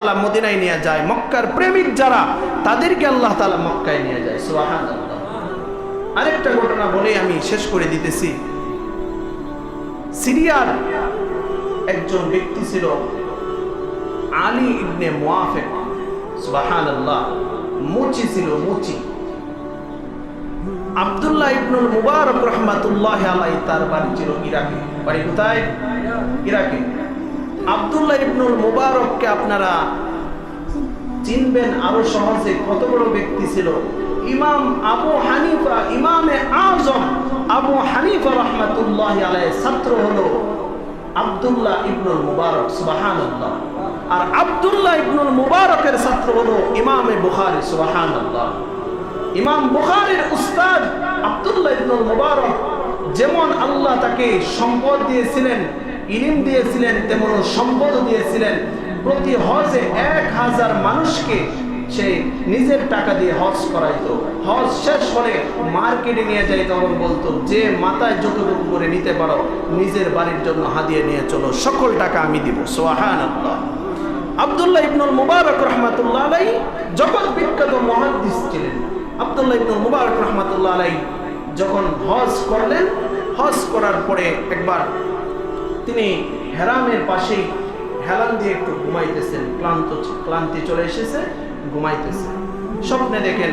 মদিনায় নিয়ে যায়, মক্কার প্রেমিক যারা তাদেরকে আল্লাহ তাআলা মক্কায় নিয়ে যায়। সুবহানাল্লাহ। আরেকটা ঘটনা বলে আমি শেষ করে দিতেছি। সিরিয়ার একজন ব্যক্তি ছিল আলী ইবনে মুআফিক। সুবহানাল্লাহ। মুচি ছিল, মুচি। আব্দুল্লাহ ইবনুল মুবারক রাহমাতুল্লাহি আলাইহি তার বাড়ি ছিল ইরাকে। বাড়ি কোথায়? ইরাকে। আব্দুল্লাহ ইবনুল মুবারককে আপনারা চিনবেন আরো সহজে। কত বড় ব্যক্তি ছিল! ইমাম আবু হানিফা, ইমামে আজম আবু হানিফা রাহমাতুল্লাহি আলাইহি ছাত্র হলো আব্দুল্লাহ ইবনুল মুবারক। সুবহানাল্লাহ। আর আব্দুল্লাহ ইবনুল মুবারকের ছাত্র হলো ইমামে বুখারী। সুবহানাল্লাহ। ইমাম বুখারীর উস্তাদ আব্দুল্লাহ ইবনুল মুবারক যেমন আল্লাহ তাকে সম্পদ দিয়েছিলেন, ইলম দিয়েছিলেন, তেমন সম্পদ দিয়েছিলেন। প্রতি হজে 1000 মানুষকে সে নিজের টাকা দিয়ে হজ করাইতো। হজ শেষ হলে মার্কেটে নিয়ে যাইতো এবং বলতো, যে মাথায় যতটুকু করে নিতে পারো নিজের বাড়ির জন্য হাদিয়া নিয়ে চলো, সকল টাকা আমি দিব। সুবহানাল্লাহ। আব্দুল্লাহ ইবনুল মুবারক রাহমাতুল্লাহ আলাইহি জগৎ বিখ্যাত মুহাদ্দিস ছিলেন। আব্দুল্লাহ ইবনুল মুবারক রাহমাতুল্লাহ আলাইহি যখন হজ করলেন, হজ করার পরে একবার তিনি হেরামের পাশেই হেলান দিয়ে একটু ঘুমাইতেছেন। ক্লান্তি চলে এসেছে, ঘুমাইতেছেন। স্বপ্নে দেখেন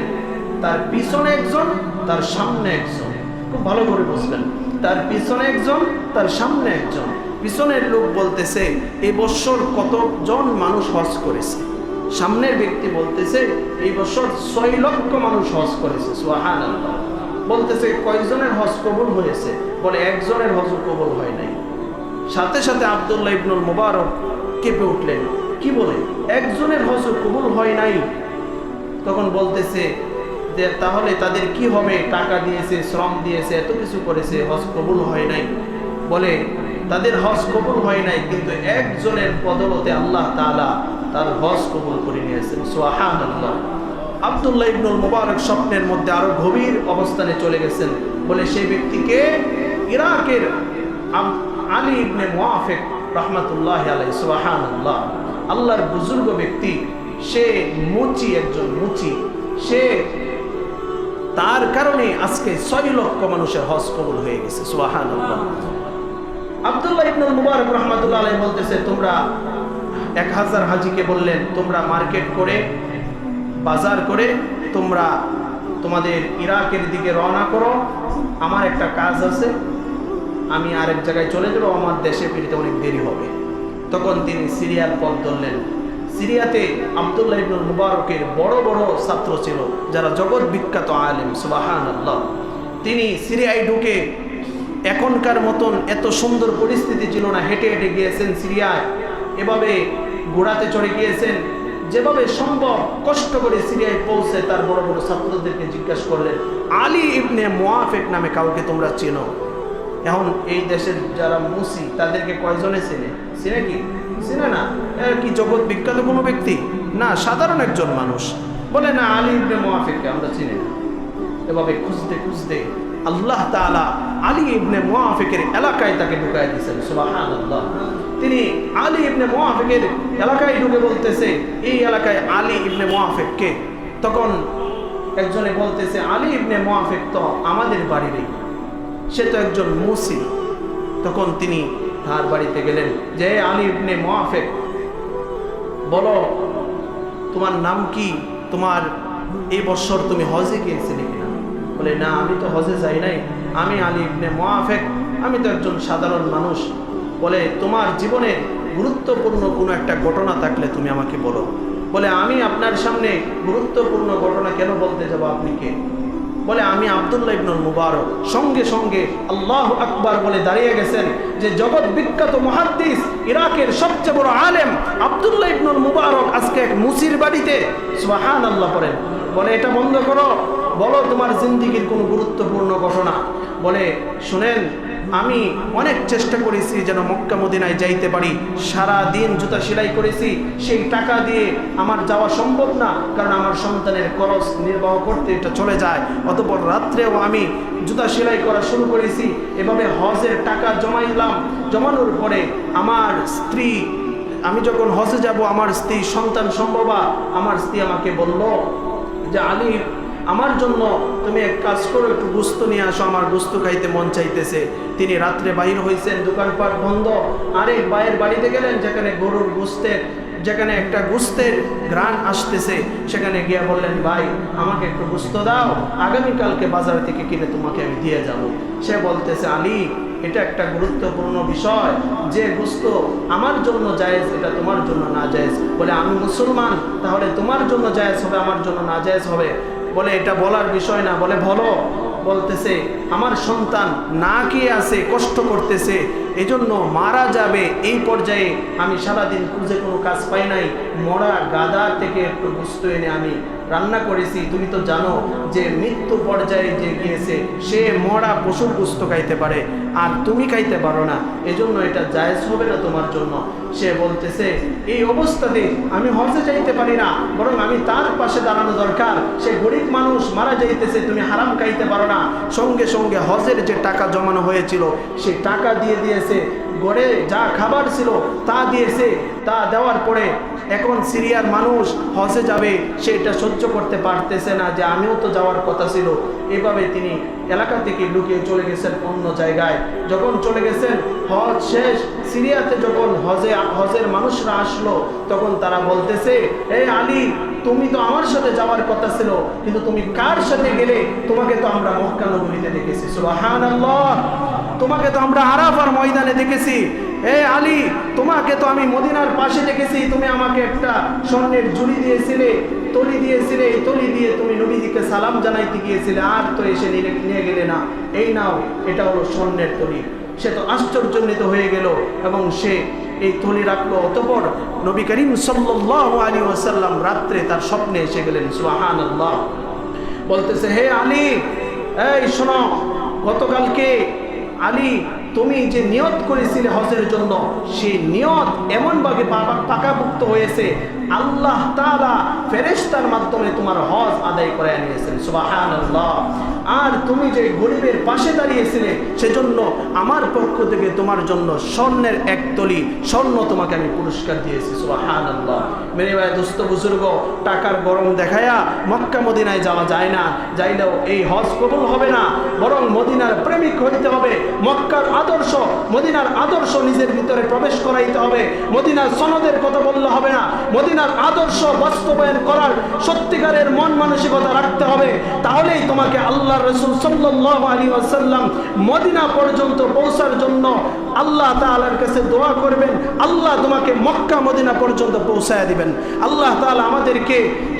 তার পিছনে একজন, তার সামনে একজন। খুব ভালো করে বুঝবেন, তার পিছনে একজন, তার সামনে একজন। পিছনের লোক বলতেছে, এই বছর কতজন মানুষ হজ করেছে? সামনের ব্যক্তি বলতেছে, এই বছর 6 লক্ষ মানুষ হজ করেছে। সুবহানাল্লাহ। বলতেছে, কয়জনের হজ কবুল হয়েছে? বলে, একজনের হজ কবুল হয় নাই। সাথে সাথে আব্দুল্লাহ ইবনুল মুবারক কেঁপে উঠলেন। কি বলে, একজনের হজ কবুল হয় নাই? তখন বলতেছে যে তাহলে তাদের কি হবে? টাকা দিয়েছে, শ্রম দিয়েছে, এত কিছু করেছে, হজ কবুল হয় নাই। বলে, তাদের হজ কবুল হয় নাই, কিন্তু একজনের বদলতে আল্লাহ তাআলা তার হজ কবুল করে নিয়েছেন। সুবহানাল্লাহ। আব্দুল্লাহ ইবনুল মুবারক স্বপ্নের মধ্যে আরো গভীর অবস্থানে চলে গেছেন। বলে, সেই ব্যক্তিকে ইরাকের আলী ইবনে মুআফিক রাহমাতুল্লাহি আলাইহি। সুবহানাল্লাহ। আল্লাহর বুজুর্গ ব্যক্তি, সে মুচি, একজন মুচি। সে তার কারণে আজকে 6 লক্ষ মানুষের হজ কবুল হয়ে গেছে। সুবহানাল্লাহ। আব্দুল্লাহ ইবনুল মুবারক রাহমাতুল্লাহি আলাইহি বলতেছে, তোমরা 1000 হাজীকে বললেন, তোমরা মার্কেট করে, বাজার করে তোমরা তোমাদের ইরাকের দিকে রওনা করো। আমার একটা কাজ আছে, আমি আরেক জায়গায় চলে যাব, আমার দেশে ফিরতে অনেক দেরি হবে। তখন তিনি সিরিয়ার পথ ধরলেন। সিরিয়াতে আব্দুল্লাহ ইবনুল মুবারকের বড় বড় ছাত্র ছিল, যারা জগৎ বিখ্যাত আলেম। সুবহানাল্লাহ। তিনি সিরিয়ায় ঢুকে, এখনকার মতন এত সুন্দর পরিস্থিতি ছিল না, হেঁটে হেঁটে গিয়েছেন সিরিয়ায়। এভাবে ঘোড়াতে চড়ে গিয়েছেন। যেভাবে সম্ভব কষ্ট করে সিরিয়ায় পৌঁছে তার বড় বড় ছাত্রদেরকে জিজ্ঞাসা করলেন, আলী ইবনে মুআফিক নামে কাউকে তোমরা চেনো? এখন এই দেশের যারা মুসি, তাদেরকে কয়জনে চেনে? চিনে কি? চিনে না। এর কি জগৎ বিখ্যাত কোনো ব্যক্তি? না, সাধারণ একজন মানুষ। বলে, না, আলী ইবনে মুআফিককে আমরা চিনি না। এভাবে খুঁজতে খুঁজতে আল্লাহ তাআলা আলী ইবনে মুআফিকের এলাকায় তাকে ঢুকায় দিয়েছেন। সুবহানাল্লাহ। তিনি আলী ইবনে মুআফিকের এলাকায় ঢুকে বলতেছে, এই এলাকায় আলী ইবনে মুআফিককে। তখন একজনে বলতেছে, আলী ইবনে মুআফিক তো আমাদের বাড়িরই, সে তো একজন মুসি। তখন তিনি তার বাড়িতে গেলেন, যে আলী ইবনে মুআফিক, বলো তোমার নাম কি? তোমার এই বছর তুমি হজে গিয়েছিলে কিনা? বলে, না, আমি তো হজে যাই নাই, আমি আলী ইবনে মুআফিক, আমি তো একজন সাধারণ মানুষ। বলে, তোমার জীবনের গুরুত্বপূর্ণ কোনো একটা ঘটনা থাকলে তুমি আমাকে বলো। বলে, আমি আপনার সামনে গুরুত্বপূর্ণ ঘটনা কেন বলতে যাব? আপনি কে? বলে, আমি আব্দুল্লাহ ইবনুল মুবারক। সঙ্গে সঙ্গে আল্লাহু আকবার বলে দাঁড়িয়ে গেছেন যে জগৎ বিখ্যাত মুহাদ্দিস, ইরাকের সবচেয়ে বড় আলেম আব্দুল্লাহ ইবনুল মুবারক আজকে এক মুসির বাড়িতে। সুবহানাল্লাহ পড়েন। বলে, এটা বন্ধ করো, বলো তোমার জিন্দেগীর কোনো গুরুত্বপূর্ণ ঘটনা। বলে, শুনেন, আমি অনেক চেষ্টা করেছি যেন মক্কা মদিনায় যাইতে পারি। সারা দিন জুতা সেলাই করেছি, সেই টাকা দিয়ে আমার যাওয়া সম্ভব না, কারণ আমার সন্তানের খরচ নির্বাহ করতে এটা চলে যায়। অতঃপর রাত্রেও আমি জুতা সেলাই করা শুরু করেছি। এভাবে হজের টাকা জমাইলাম। জমানোর পরে আমার স্ত্রী আমি যখন হজে যাব আমার স্ত্রী সন্তান সম্ভবা, আমার স্ত্রী আমাকে বলল যে আলী আমার জন্য তুমি এক কাজ করো, একটু গোস্ত নিয়ে আসো, আমার গোস্ত খাইতে মন চাইতেছে। তিনি রাত্রে বাহির হয়েছেন, দোকানপাট বন্ধ, আরেক ভাইয়ের বাড়িতে গেলেন যেখানে গরুর গোস্তের যেখানে একটা গোস্তের ঘ্রাণ আসতেছে, সেখানে গিয়ে বললেন ভাই আমাকে একটু গোস্ত দাও, আগামীকালকে বাজার থেকে কিনে তোমাকে আমি দিয়ে যাব। সে বলতেছে আলী এটা একটা গুরুত্বপূর্ণ বিষয়, যে গোস্ত আমার জন্য জায়েজ এটা তোমার জন্য না জায়েজ। বলে আমি মুসলমান, তাহলে তোমার জন্য জায়েজ হবে আমার জন্য না জায়েজ হবে? বলে এটা বলার বিষয় না। বলে বলো। বলতেছে আমার সন্তান না খেয়ে আছে, কষ্ট করতেছে, এজন্য মারা যাবে এই পর্যায়ে আমি সারাদিন খুঁজে কোনো কাজ পাই নাই, মরা গাদা থেকে একটু গোস্ত এনে আমি রান্না করেছি। তুমি তো জানো যে মৃত্যু পর্যায়ে যে গিয়েছে সে মরা পশুর গোস্ত খাইতে পারে, আর তুমি খাইতে পারো না, এজন্য এটা জায়েজ হবে না তোমার জন্য। সে বলতেছে এই অবস্থাতে আমি হজে যাইতে পারি না, বরং আমি তার পাশে দাঁড়ানো দরকার। সে গরিব মানুষ মারা যাইতেছে, তুমি হারাম খাইতে পারো না। সঙ্গে সঙ্গে হজের যে টাকা জমানো হয়েছিল সেই টাকা দিয়ে দিয়েছে, গড়ে যা খাবার ছিল তা দিয়েছে। তা দেওয়ার পরে এখন সিরিয়ার মানুষ হজে যাবে, সে এটা সহ্য করতে পারতেছে না যে আমিও তো যাওয়ার কথা ছিল। এভাবে তিনি এলাকা থেকে লুকিয়ে চলে গেছেন অন্য জায়গায়। যখন চলে গেছেন হজ শেষ, সিরিয়াতে যখন হজের মানুষরা আসলো, তখন তারা বলতেছে এই আলী তুমি তো আমার সাথে যাওয়ার কথা ছিল, কিন্তু তুমি কার সাথে গেলে? তোমাকে তো আমরা মক্কা নগরীতে দেখেছি। সুবহানাল্লাহ, তোমাকে তো আমরা আরাফার ময়দানে দেখেছি। এই আলী তোমাকে তো আমি মদিনার পাশে দেখেছি, তুমি আমাকে একটা স্বর্ণের জুড়ি দিয়েছিলে, তলি দিয়েছিলে, এই তলি দিয়ে তুমি নবীজিকে সালাম জানাইতে গিয়েছিলে, আর তো এসে নিয়ে গেলে না, এই নাও এটা হলো স্বর্ণের তলি। সে তো আশ্চর্যান্বিত হয়ে গেল এবং সে এই থলি রাখলো। অতঃপর নবী করিম সাল্লাল্লাহু আলাইহি ওয়াসাল্লাম রাত্রে তার স্বপ্নে এসে গেলেন। সুবহানাল্লাহ। বলতেছে হে আলী, এই শোনো, গতকালকে আলী তুমি যে নিয়ত করেছিলে হজের জন্য, সেই নিয়ত এমনভাবে পাকাপুক্ত হয়েছে, আল্লাহ তাআলা ফেরেশতার মাধ্যমে তোমার হজ আদায় করে নিয়েছেন। সুবহানাল্লাহ। আর তুমি যে গরিবের পাশে দাঁড়িয়েছিলে, সেজন্য আমার পক্ষ থেকে তোমার জন্য স্বর্ণের এক তলি স্বর্ণ তোমাকে আমি পুরস্কার দিয়েছি। সুবহানাল্লাহ। মেরে ভাই দোস্ত বুজুর্গ, টাকার গরম দেখায়া মক্কা মদিনায় যাওয়া যায় না, যাইলেও এই হজ কবুল হবে না, বরং মদিনার প্রেমিক হইতে হবে। মক্কার আদর্শ, মদিনার আদর্শ নিজের ভিতরে প্রবেশ করাইতে হবে। মদিনার সনদের কথা বললে হবে না, মদিনার আদর্শ বাস্তবায়ন করার সত্যিকারের মন মানসিকতা রাখতে হবে। তাহলেই তোমাকে আল্লাহ রাসূল সাল্লাল্লাহু আলাইহি ওয়াসাল্লাম মদিনা পর্যন্ত পৌঁছার জন্য আল্লাহ তাআলার কাছে দোয়া করবেন, আল্লাহ তোমাকে মক্কা মদিনা পর্যন্ত পৌঁছায় দিবেন। আল্লাহ তাআলা আমাদেরকে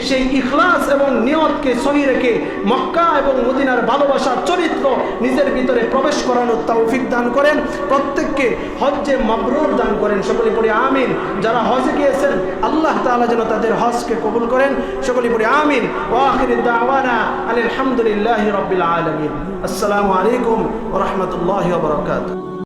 সেই ইখলাস এবং নিয়তকে সহি রেখে মক্কা এবং মদিনার ভালোবাসার চরিত্র নিজের ভিতরে প্রবেশ করানোর তৌফিক দান করেন। প্রত্যেককে হজ্জে মাবরুর দান করেন। সকলে পড়ি আমিন। যারা হজে গিয়েছেন আল্লাহ তাআলা যেন তাদের হজকে কবুল করেন। সকলে পড়ি আমিন। ওয়া আখিরু দাওয়ানা আলহামদুলিল্লাহি রাব্বিল আলামিন। আসসালামু আলাইকুম ওয়া রাহমাতুল্লাহি ওয়া বারাকাতুহু।